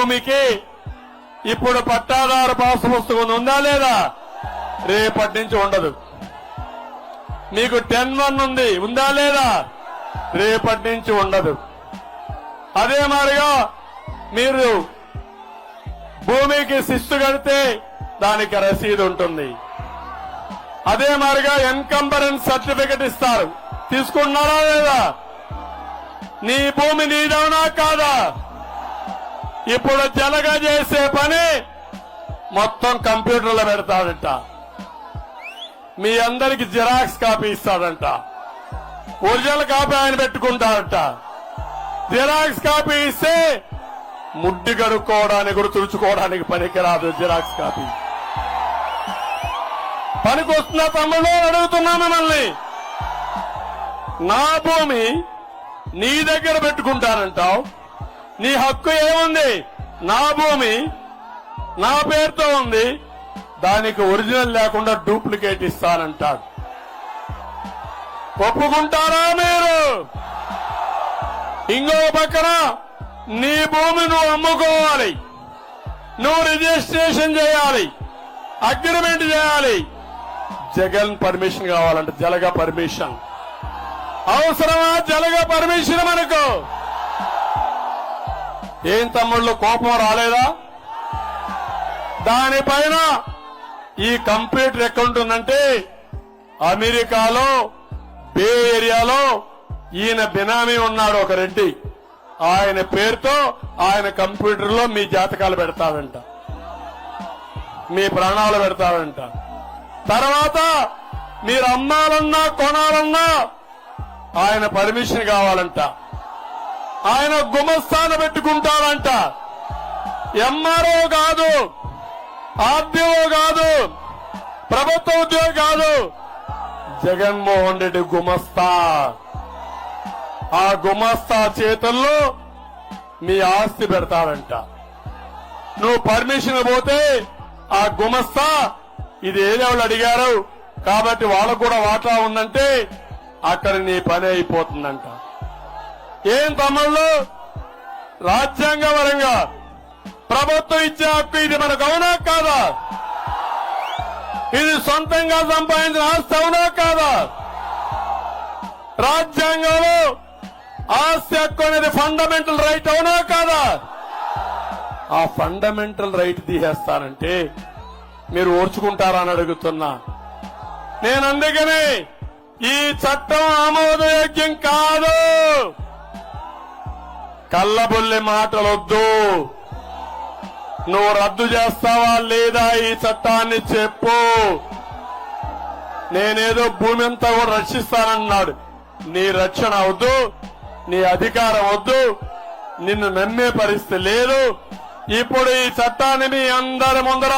భూమికి ఇప్పుడు పట్టాదారు పాసు పుస్తకం ఉందా లేదా? రేపటి నుంచి ఉండదు. మీకు 10-1 ఉంది, ఉందా లేదా? రేపటి నుంచి ఉండదు. అదే మాదిరిగా మీరు భూమికి శిస్తు కడితే దానికి రసీదు ఉంటుంది. అదే మాదిరిగా ఎన్కంబరెన్స్ సర్టిఫికెట్ ఇస్తారు, తీసుకున్నారా లేదా? నీ భూమి నీదవునా కాదా? ఇప్పుడు జలగ చేసే పని మొత్తం కంప్యూటర్లో పెడతాడంట. మీ అందరికి జిరాక్స్ కాపీ ఇస్తాడంట. ఒరిజినల్ కాపీ ఆయన పెట్టుకుంటాడంట. జిరాక్స్ కాపీ ఇస్తే ముడ్డి కడుక్కోవడానికి కూడా తుడుచుకోవడానికి పనికిరాదు. జిరాక్స్ కాపీ పనికొస్తున్నా తమ్ముళ్ళు అడుగుతున్నా మిమ్మల్ని. నా భూమి నీ దగ్గర పెట్టుకుంటానంటావు, నీ హక్కు ఏముంది? నా భూమి నా పేరుతో ఉంది, దానికి ఒరిజినల్ లేకుండా డూప్లికేట్ ఇస్తానంటాడు. ఒప్పుకుంటారా మీరు? ఇంకో పక్కన నీ భూమి నువ్వు అమ్ముకోవాలి, నువ్వు రిజిస్ట్రేషన్ చేయాలి, అగ్రిమెంట్ చేయాలి. జగన్ పర్మిషన్ కావాలంటే జలగ పర్మిషన్ అవసరమా? జలగ పర్మిషన్ మనకు ఏం తమ్ముళ్ళు కోపం రాలేదా? దానిపైన ఈ కంప్యూటర్ ఎక్కడ ఉంటుందంటే అమెరికాలో బే ఏరియాలో ఈయన బినామీ ఉన్నాడు ఒక రెడ్డి. ఆయన పేరుతో ఆయన కంప్యూటర్ లో మీ జాతకాలు పెడతాడంట, మీ ప్రాణాలు పెడతాడంట. తర్వాత మీరు అమ్మాలన్నా కొనాలన్నా ఆయన పర్మిషన్ కావాలంట. ఆయన గుమస్తాను పెట్టుకుంటాడంట. ఎంఆర్ఓ కాదు, ఆర్డీఓ కాదు, ప్రభుత్వ ఉద్యోగి కాదు, జగన్మోహన్ రెడ్డి గుమస్తా. ఆ గుమస్తా చేతుల్లో మీ ఆస్తి పెడతాడంట. నువ్వు పర్మిషన్ పోతే ఆ గుమస్తా ఇది ఏదేవాళ్ళు అడిగారు కాబట్టి వాళ్ళకు కూడా వాటా ఉందంటే అక్కడ నీ పని అయిపోతుందంట. ఏం తమ్ముళ్ళు, రాజ్యాంగపరంగా ప్రభుత్వం ఇచ్చే హక్కు ఇది మనకు అవునా కాదా? ఇది సొంతంగా సంపాదించిన ఆస్తి అవునా కాదా? రాజ్యాంగంలో ఆస్తి హక్కు అనేది ఫండమెంటల్ రైట్ అవునా కాదా? ఆ ఫండమెంటల్ రైట్ తీసేస్తానంటే మీరు ఓర్చుకుంటారా అని అడుగుతున్నా. నేను అందుకనే ఈ చట్టం ఆమోదయోగ్యం కాదు. కల్లబొల్లి మాటలొద్దు. నువ్వు రద్దు చేస్తావా లేదా ఈ చట్టాన్ని చెప్పు. నేనేదో భూమి అంతా కూడా రక్షిస్తానన్నాడు. నీ రక్షణ వద్దు, నీ అధికారం వద్దు, నిన్ను నమ్మే పరిస్థితి లేదు. ఇప్పుడు ఈ చట్టాన్ని మీ అందరి ముందర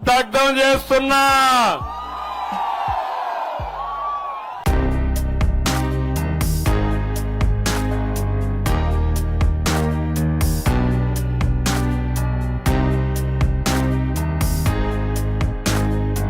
దగ్ధం చేస్తున్నా.